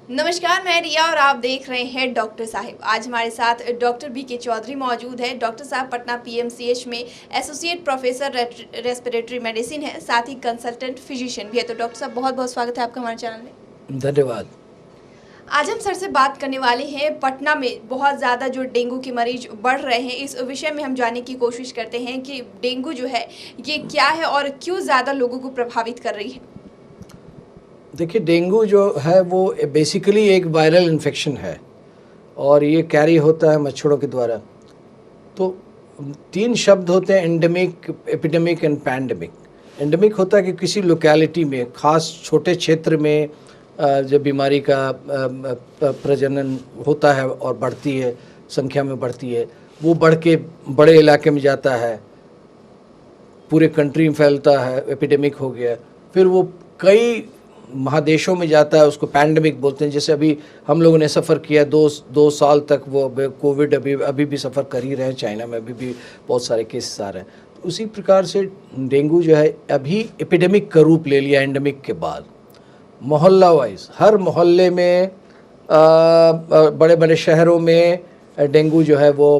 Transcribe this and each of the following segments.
नमस्कार, मैं रिया और आप देख रहे हैं डॉक्टर साहिब। आज हमारे साथ डॉक्टर BK चौधरी मौजूद है। डॉक्टर साहब पटना PMCH में एसोसिएट प्रोफेसर रेस्पिरेटरी मेडिसिन है, साथ ही कंसल्टेंट फिजिशियन भी है। तो डॉक्टर साहब बहुत बहुत स्वागत है आपका हमारे चैनल में। धन्यवाद। आज हम सर से बात करने वाले हैं पटना में बहुत ज़्यादा जो डेंगू के मरीज बढ़ रहे हैं, इस विषय में हम जानने की कोशिश करते हैं कि डेंगू जो है ये क्या है और क्यों ज़्यादा लोगों को प्रभावित कर रही है। देखिए, डेंगू जो है वो बेसिकली एक वायरल इन्फेक्शन है और ये कैरी होता है मच्छरों के द्वारा। तो तीन शब्द होते हैं, endemic, epidemic and pandemic. Endemic होता है कि किसी लोकेलिटी में, खास छोटे क्षेत्र में जब बीमारी का प्रजनन होता है और बढ़ती है, संख्या में बढ़ती है, वो बढ़ के बड़े इलाके में जाता है, पूरे कंट्री में फैलता है, एपिडेमिक हो गया। फिर वो कई महादेशों में जाता है, उसको पैंडेमिक बोलते हैं। जैसे अभी हम लोगों ने सफ़र किया दो साल तक, वो कोविड अभी भी सफ़र कर ही रहे हैं। चाइना में अभी भी बहुत सारे केसेस आ रहे हैं। तो उसी प्रकार से डेंगू जो है अभी एपिडेमिक का रूप ले लिया एंडेमिक के बाद। मोहल्ला वाइज हर मोहल्ले में, बड़े बड़े शहरों में डेंगू जो है वो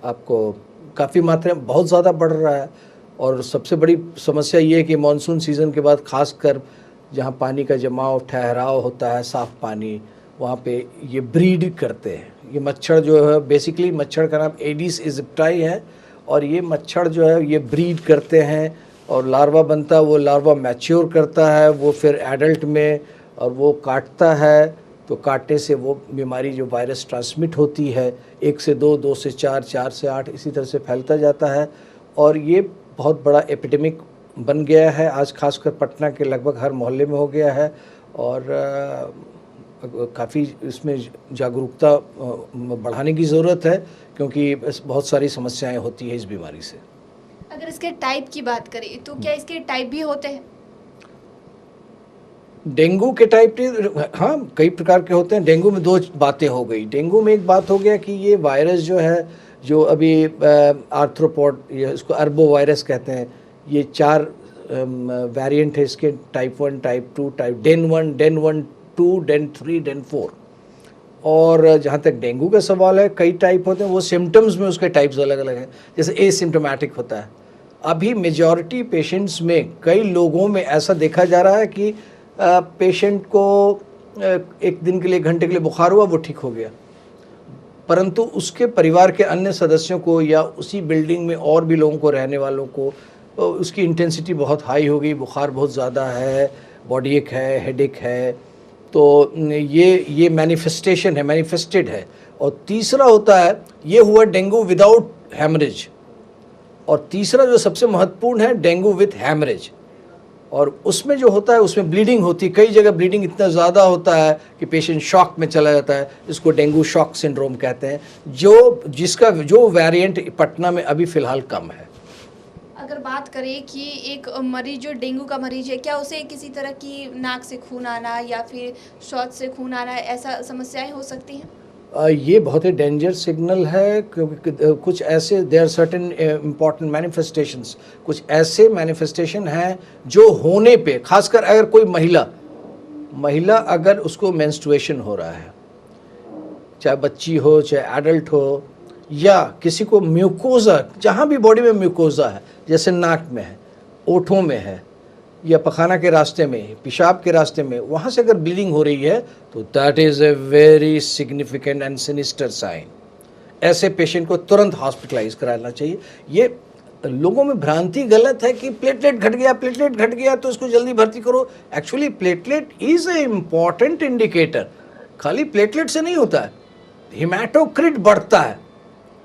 आपको काफ़ी मात्रा में बहुत ज़्यादा बढ़ रहा है। और सबसे बड़ी समस्या ये है कि मानसून सीज़न के बाद खासकर जहाँ पानी का जमाव, ठहराव होता है, साफ़ पानी, वहाँ पे ये ब्रीड करते हैं। ये मच्छर जो है, बेसिकली मच्छर का नाम एडिस इजिप्टाई है, और ये मच्छर जो है ये ब्रीड करते हैं और लार्वा बनता है। वो लार्वा मैच्योर करता है, वो फिर एडल्ट में, और वो काटता है। तो काटने से वो बीमारी जो वायरस ट्रांसमिट होती है, 1 से 2, 2 से 4, 4 से 8, इसी तरह से फैलता जाता है। और ये बहुत बड़ा एपिडेमिक बन गया है आज, खासकर पटना के लगभग हर मोहल्ले में हो गया है। और काफ़ी इसमें जागरूकता बढ़ाने की ज़रूरत है, क्योंकि बहुत सारी समस्याएं होती हैं इस बीमारी से। अगर इसके टाइप की बात करें तो क्या इसके टाइप भी होते हैं? डेंगू के टाइप, हाँ, कई प्रकार के होते हैं। डेंगू में दो बातें हो गई। डेंगू में एक बात हो गया कि ये वायरस जो है, जो अभी आर्थ्रोपॉड, या इसको अरबो वायरस कहते हैं, ये 4 वेरिएंट है इसके, type 1, type 2, type DEN 1, DEN 1, 2, DEN 3, DEN 4। और जहाँ तक डेंगू का सवाल है, कई टाइप होते हैं, वो सिम्टम्स में उसके टाइप्स अलग अलग हैं। जैसे एसिम्टोमेटिक होता है। अभी मेजॉरिटी पेशेंट्स में, कई लोगों में ऐसा देखा जा रहा है कि पेशेंट को 1 दिन के लिए, घंटे के लिए बुखार हुआ, वो ठीक हो गया, परंतु उसके परिवार के अन्य सदस्यों को या उसी बिल्डिंग में और भी लोगों को, रहने वालों को, उसकी इंटेंसिटी बहुत हाई हो गई, बुखार बहुत ज़्यादा है, बॉडी एक है, हेडेक है। तो ये मैनिफेस्टेशन है, मैनिफेस्टेड है। और तीसरा होता है, ये हुआ डेंगू विदाउट हैमरेज। और तीसरा जो सबसे महत्वपूर्ण है, डेंगू विथ हैमरेज। और उसमें जो होता है, उसमें ब्लीडिंग होती है। कई जगह ब्लीडिंग इतना ज़्यादा होता है कि पेशेंट शॉक में चला जाता है। इसको डेंगू शॉक सिंड्रोम कहते हैं, जो वेरिएंट पटना में अभी फ़िलहाल कम है। अगर बात करें कि एक मरीज जो डेंगू का मरीज है, क्या उसे किसी तरह की नाक से खून आना या फिर शौच से खून आना, ऐसा समस्याएं हो सकती हैं? ये बहुत ही डेंजर सिग्नल है, क्योंकि कुछ ऐसे, देयर सर्टेन इम्पॉर्टेंट मैनिफेस्टेशंस, कुछ ऐसे मैनिफेस्टेशन हैं जो होने पे, खासकर अगर कोई महिला अगर उसको मेंस्ट्रुएशन हो रहा है, चाहे बच्ची हो, चाहे एडल्ट हो, या किसी को म्यूकोज़ा, जहाँ भी बॉडी में म्यूकोज़ा है, जैसे नाक में है, ओठों में है, या पखाना के रास्ते में, पेशाब के रास्ते में, वहाँ से अगर ब्लीडिंग हो रही है, तो that is a very significant and sinister sign. ऐसे पेशेंट को तुरंत हॉस्पिटलाइज कराना चाहिए। ये लोगों में भ्रांति गलत है कि प्लेटलेट घट गया तो उसको जल्दी भर्ती करो। Actually platelet is a important indicator. खाली प्लेटलेट से नहीं होता है, हिमेटोक्रिट बढ़ता है,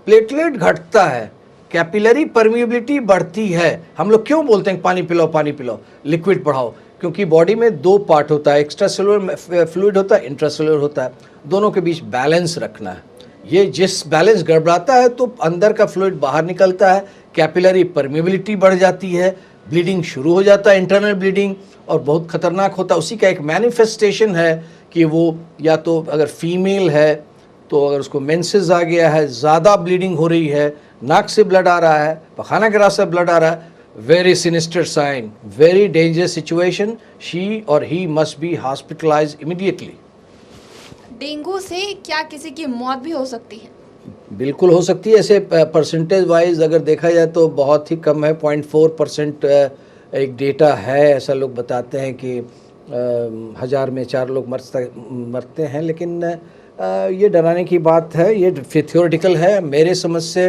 प्लेटलेट घटता है, कैपिलरी परमिएबिलिटी बढ़ती है। हम लोग क्यों बोलते हैं पानी पिलाओ, लिक्विड बढ़ाओ? क्योंकि बॉडी में 2 पार्ट होता है, एक्स्ट्रा सेलुलर फ्लूइड होता है, इंट्रासेलुलर होता है। दोनों के बीच बैलेंस रखना है। ये जिस बैलेंस गड़बड़ाता है तो अंदर का फ्लूइड बाहर निकलता है, कैपिलरी परमिएबिलिटी बढ़ जाती है, ब्लीडिंग शुरू हो जाता है, इंटरनल ब्लीडिंग, और बहुत खतरनाक होता है। उसी का एक मैनिफेस्टेशन है कि वो, या तो अगर फीमेल है तो अगर उसको मेंसेस आ गया है, ज़्यादा ब्लीडिंग हो रही है, नाक से ब्लड आ रहा है, पखाना के रास्ते से ब्लड आ रहा है, very sinister sign, very dangerous situation. She or he must be hospitalized immediately. Dengue से क्या किसी की मौत भी हो सकती है? बिल्कुल हो सकती है। ऐसे परसेंटेज वाइज अगर देखा जाए तो बहुत ही कम है, 0.4% एक डेटा है, ऐसा लोग बताते हैं कि 1000 में 4 लोग मरते हैं, लेकिन ये डराने की बात है, ये थियोरेटिकल है। मेरे समझ से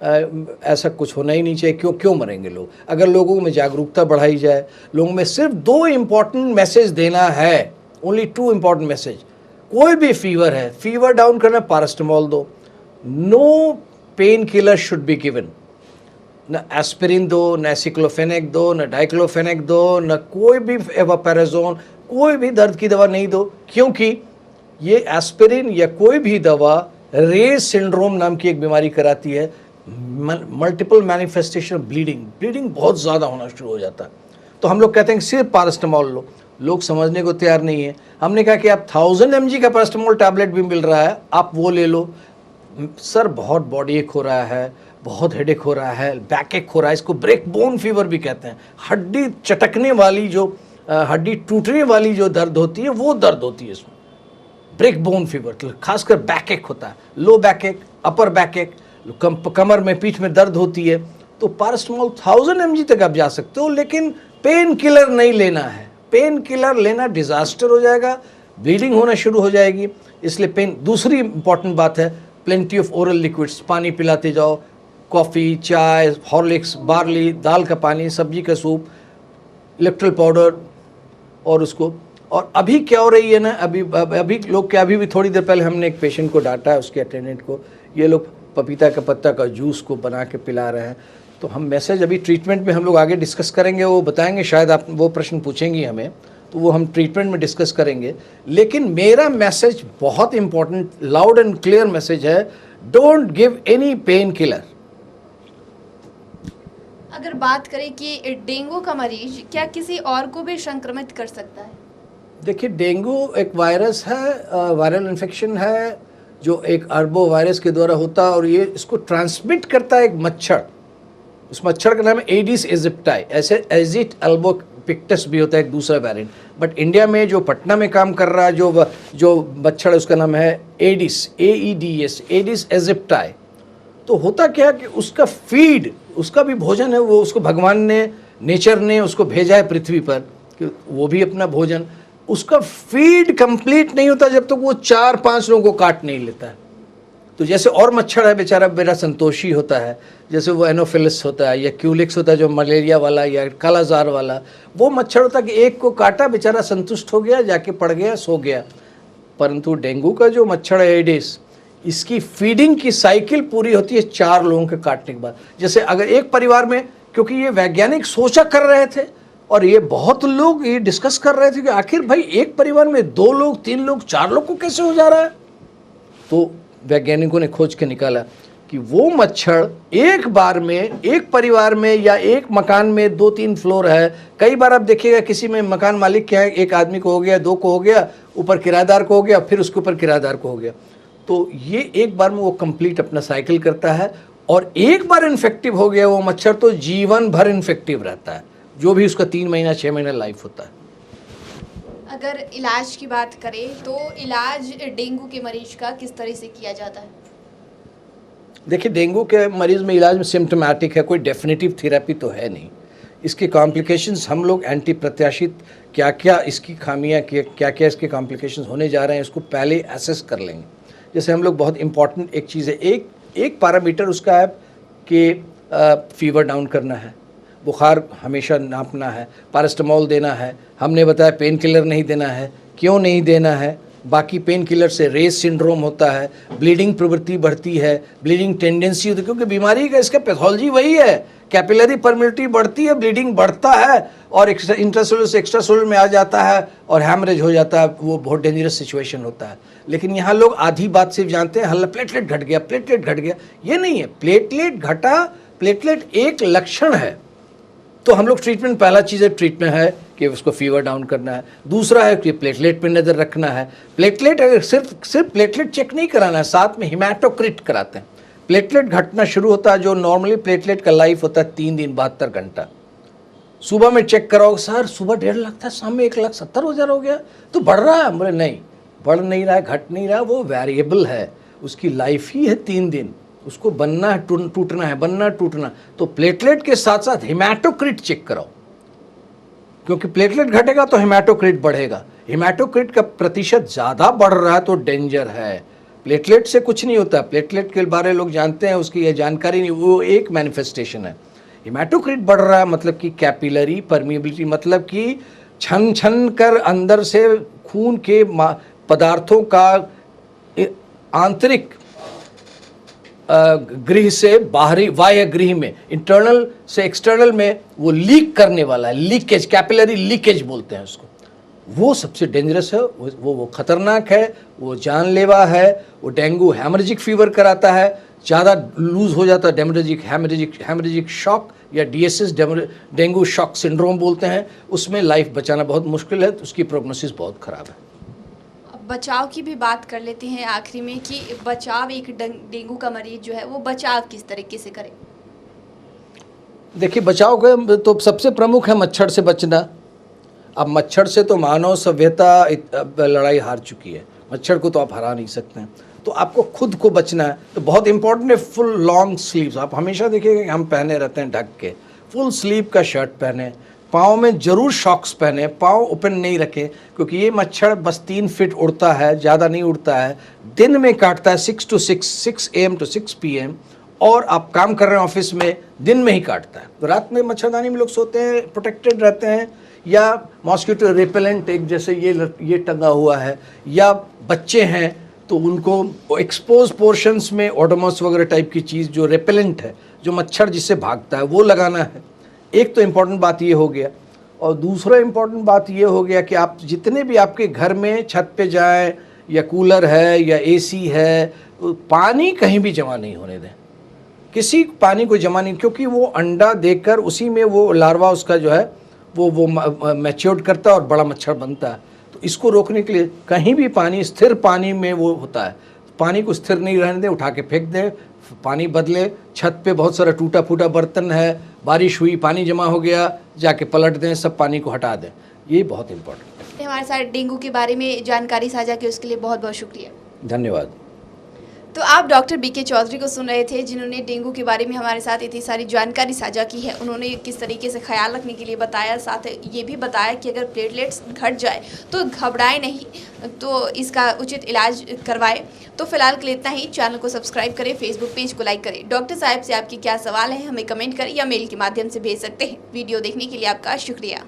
ऐसा कुछ होना ही नहीं चाहिए। क्यों मरेंगे लोग? अगर लोगों में जागरूकता बढ़ाई जाए, लोगों में सिर्फ 2 इम्पॉर्टेंट मैसेज देना है, ओनली 2 इम्पॉर्टेंट मैसेज। कोई भी फीवर है, फीवर डाउन करना, पैरास्टामोल दो, no painkiller should be given, न एस्पिरिन दो, न एसिक्लोफेनेक दो, न डाइक्लोफेनेक दो, न कोई भी एवापेराजोन, कोई भी दर्द की दवा नहीं दो, क्योंकि ये एस्पिरिन या कोई भी दवा रेज सिंड्रोम नाम की एक बीमारी कराती है, मल्टीपल मैनिफेस्टेशन ब्लीडिंग बहुत ज़्यादा होना शुरू हो जाता है। तो हम लोग कहते हैं कि सिर्फ पैरास्टामोल लो, लोग समझने को तैयार नहीं है। हमने कहा कि आप 1000 mg का पैरास्टामोल टैबलेट भी मिल रहा है, आप वो ले लो। सर बहुत बॉडी एक हो रहा है, बहुत हेडेक हो रहा है, बैक एक हो रहा है, इसको ब्रेक बोन फीवर भी कहते हैं। हड्डी चटकने वाली जो हड्डी टूटने वाली जो दर्द होती है, वो दर्द होती है इसमें, ब्रेक बोन फीवर। खासकर बैक एक होता है, लो बैक एक, अपर बैक एक, कमर में पीठ में दर्द होती है, तो पैरास्टामोल 1000 mg तक आप जा सकते हो, लेकिन पेन किलर नहीं लेना है। पेन किलर लेना डिजास्टर हो जाएगा, ब्लीडिंग होना शुरू हो जाएगी, इसलिए पेन। दूसरी इंपॉर्टेंट बात है, प्लेंटी ऑफ ओरल लिक्विड्स, पानी पिलाते जाओ, कॉफ़ी, चाय, हॉर्लिक्स, बार्ली, दाल का पानी, सब्जी का सूप, इलेक्ट्रल पाउडर, और उसको। और अभी क्या हो रही है ना, अभी लोग क्या, अभी भी थोड़ी देर पहले हमने एक पेशेंट को डांटा है, उसके अटेंडेंट को, ये लोग पपीता का पत्ता का जूस को बना के पिला रहे हैं। तो हम मैसेज अभी ट्रीटमेंट में हम लोग आगे डिस्कस करेंगे, वो बताएंगे, शायद आप वो प्रश्न पूछेंगी हमें, तो वो हम ट्रीटमेंट में डिस्कस करेंगे। लेकिन मेरा मैसेज बहुत important, loud and clear message है, don't give any pain killer. अगर बात करें कि डेंगू का मरीज क्या किसी और को भी संक्रमित कर सकता है? देखिए, डेंगू एक वायरस है, वायरल इन्फेक्शन है, जो एक अर्बो वायरस के द्वारा होता है, और ये इसको ट्रांसमिट करता है एक मच्छर। उस मच्छर का नाम है एडिस एजिप्टाई, ऐसे एजिट अल्बोपिक्टस भी होता है एक दूसरा वेरिएंट। बट इंडिया में जो पटना में काम कर रहा है जो मच्छर है, उसका नाम है एडिस, AEDS, एडिस एजिप्टाई। तो होता क्या कि उसका फीड, उसका भी भोजन है, वो उसको भगवान ने, नेचर ने उसको भेजा है पृथ्वी पर कि वो भी अपना भोजन, उसका फीड कंप्लीट नहीं होता जब तक वो 4-5 लोगों को काट नहीं लेता है। तो जैसे और मच्छर है बेचारा, मेरा संतोषी होता है, जैसे वो एनोफिलिस होता है या क्यूलिक्स होता है जो मलेरिया वाला या कालाजार वाला, वो मच्छर होता है कि एक को काटा, बेचारा संतुष्ट हो गया, जाके पड़ गया, सो गया। परंतु डेंगू का जो मच्छर है एडिस, इसकी फीडिंग की साइकिल पूरी होती है 4 लोगों के काटने के बाद। जैसे अगर एक परिवार में, क्योंकि ये वैज्ञानिक सोचा कर रहे थे और ये बहुत लोग ये डिस्कस कर रहे थे कि आखिर भाई एक परिवार में 2 लोग, 3 लोग, 4 लोग को कैसे हो जा रहा है, तो वैज्ञानिकों ने खोज के निकाला कि वो मच्छर एक बार में, एक परिवार में या एक मकान में 2-3 फ्लोर है, कई बार आप देखिएगा किसी में मकान मालिक क्या है, एक आदमी को हो गया, 2 को हो गया, ऊपर किराएदार को हो गया, फिर उसके ऊपर किराएदार को हो गया। तो ये एक बार में वो कंप्लीट अपना साइकिल करता है, और एक बार इन्फेक्टिव हो गया वो मच्छर तो जीवन भर इन्फेक्टिव रहता है, जो भी उसका 3 महीना 6 महीना लाइफ होता है। अगर इलाज की बात करें तो इलाज डेंगू के मरीज का किस तरह से किया जाता है? देखिए, डेंगू के मरीज़ में इलाज में सिम्टोमेटिक है, कोई डेफिनेटिव थेरेपी तो है नहीं। इसकी कॉम्प्लिकेशंस हम लोग एंटी प्रत्याशित क्या क्या इसकी खामियां, क्या क्या इसके कॉम्प्लिकेशंस होने जा रहे हैं, इसको पहले एसेस कर लेंगे। जैसे हम लोग, बहुत इंपॉर्टेंट एक चीज़ है, एक पैरामीटर उसका है कि फीवर डाउन करना है, बुखार हमेशा नापना है, पैरास्टामोल देना है, हमने बताया पेन किलर नहीं देना है। क्यों नहीं देना है? बाकी पेन किलर से रेस सिंड्रोम होता है, ब्लीडिंग प्रवृत्ति बढ़ती है, ब्लीडिंग टेंडेंसी होती है, क्योंकि बीमारी का इसका पैथोलॉजी वही है, कैपिलरी परमिलिटी बढ़ती है, ब्लीडिंग बढ़ता है, और इंट्रासेलुलर से एक्स्ट्रासेलुलर में आ जाता है और हैमरेज हो जाता है, वो बहुत डेंजरस सिचुएशन होता है। लेकिन यहाँ लोग आधी बात सिर्फ जानते हैं, हल्ला प्लेटलेट घट गया, प्लेटलेट घट गया, ये नहीं है। प्लेटलेट घटा, प्लेटलेट एक लक्षण है। तो हम लोग ट्रीटमेंट, पहला चीज़ है ट्रीटमेंट है कि उसको फीवर डाउन करना है, दूसरा है कि प्लेटलेट पे नज़र रखना है। प्लेटलेट अगर सिर्फ प्लेटलेट चेक नहीं कराना है, साथ में हिमैटोक्रिट कराते हैं। प्लेटलेट घटना शुरू होता है, जो नॉर्मली प्लेटलेट का लाइफ होता है 3 दिन 72 घंटा, सुबह में चेक कराओ, सर सुबह 1.5 लाख था, शाम में 1,70,000 हो गया, तो बढ़ रहा है। बोले नहीं, बढ़ नहीं रहा है, घट नहीं रहा, वो वेरिएबल है, उसकी लाइफ ही है 3 दिन, उसको बनना है, टूटना है, बनना टूटना। तो प्लेटलेट के साथ साथ हेमाटोक्रिट चेक कराओ, क्योंकि प्लेटलेट घटेगा तो हेमाटोक्रिट बढ़ेगा। हेमाटोक्रिट का प्रतिशत ज़्यादा बढ़ रहा है तो डेंजर है। प्लेटलेट से कुछ नहीं होता, प्लेटलेट के बारे में लोग जानते हैं, उसकी ये जानकारी नहीं, वो एक मैनिफेस्टेशन है। हेमाटोक्रिट बढ़ रहा है मतलब कि कैपिलरी परमिएबिलिटी, मतलब कि छन छन कर अंदर से खून के पदार्थों का आंतरिक गृह से बाहरी बाह्य गृह में, इंटरनल से एक्सटर्नल में वो लीक करने वाला है, लीकेज, कैपिलरी लीकेज बोलते हैं उसको। वो सबसे डेंजरस है, वो खतरनाक है, वो जानलेवा है, वो डेंगू हैमरेजिक फीवर कराता है, ज़्यादा लूज हो जाता है, हैमरेजिक शॉक या डीएसएस, डेंगू शॉक सिंड्रोम बोलते हैं, उसमें लाइफ बचाना बहुत मुश्किल है, तो उसकी प्रोग्नोसिस बहुत ख़राब है। बचाव की भी बात कर लेते हैं आखिरी में कि बचाव, एक डेंगू का मरीज जो है वो बचाव किस तरीके से करे? देखिए, बचाव का तो सबसे प्रमुख है मच्छर से बचना। अब मच्छर से तो मानव सभ्यता लड़ाई हार चुकी है, मच्छर को तो आप हरा नहीं सकते हैं, तो आपको खुद को बचना है। तो बहुत इंपॉर्टेंट है फुल लॉन्ग स्लीव्स। आप हमेशा देखिएगा कि हम पहने रहते हैं ढक के, फुल स्लीव का शर्ट पहने, पाँव में ज़रूर सॉक्स पहने, पाँव ओपन नहीं रखें, क्योंकि ये मच्छर बस 3 फीट उड़ता है, ज़्यादा नहीं उड़ता है, दिन में काटता है 6 AM to 6 PM, और आप काम कर रहे हैं ऑफिस में, दिन में ही काटता है। तो रात में मच्छरदानी में लोग सोते हैं, प्रोटेक्टेड रहते हैं, या मॉस्किटो रिपेलेंट एक जैसे ये टंगा हुआ है, या बच्चे हैं तो उनको एक्सपोज पोर्शंस में ओडोमोस वगैरह टाइप की चीज़ जो रिपेलेंट है, जो मच्छर जिससे भागता है, वो लगाना है। एक तो इम्पॉर्टेंट बात ये हो गया, और दूसरा इम्पॉर्टेंट बात ये हो गया कि आप जितने भी आपके घर में छत पे जाएं, या कूलर है या एसी है, पानी कहीं भी जमा नहीं होने दें, किसी पानी को जमा नहीं, क्योंकि वो अंडा देकर उसी में वो लार्वा उसका जो है वो मैच्योर करता है और बड़ा मच्छर बनता है। तो इसको रोकने के लिए कहीं भी पानी, स्थिर पानी में वो होता है, पानी को स्थिर नहीं रहने दें, उठा के फेंक दें, पानी बदले। छत पे बहुत सारा टूटा फूटा बर्तन है, बारिश हुई, पानी जमा हो गया, जाके पलट दें, सब पानी को हटा दें, ये बहुत इम्पोर्टेंट है। हमारे साथ डेंगू के बारे में जानकारी साझा की, उसके लिए बहुत बहुत शुक्रिया। धन्यवाद। तो आप डॉक्टर बीके चौधरी को सुन रहे थे, जिन्होंने डेंगू के बारे में हमारे साथ इतनी सारी जानकारी साझा की है। उन्होंने किस तरीके से ख्याल रखने के लिए बताया, साथ ये भी बताया कि अगर प्लेटलेट्स घट जाए तो घबराए नहीं, तो इसका उचित इलाज करवाएं। तो फिलहाल के लिए इतना ही। चैनल को सब्सक्राइब करें, फेसबुक पेज को लाइक करें। डॉक्टर साहब से आपके क्या सवाल हैं, हमें कमेंट करें या मेल के माध्यम से भेज सकते हैं। वीडियो देखने के लिए आपका शुक्रिया।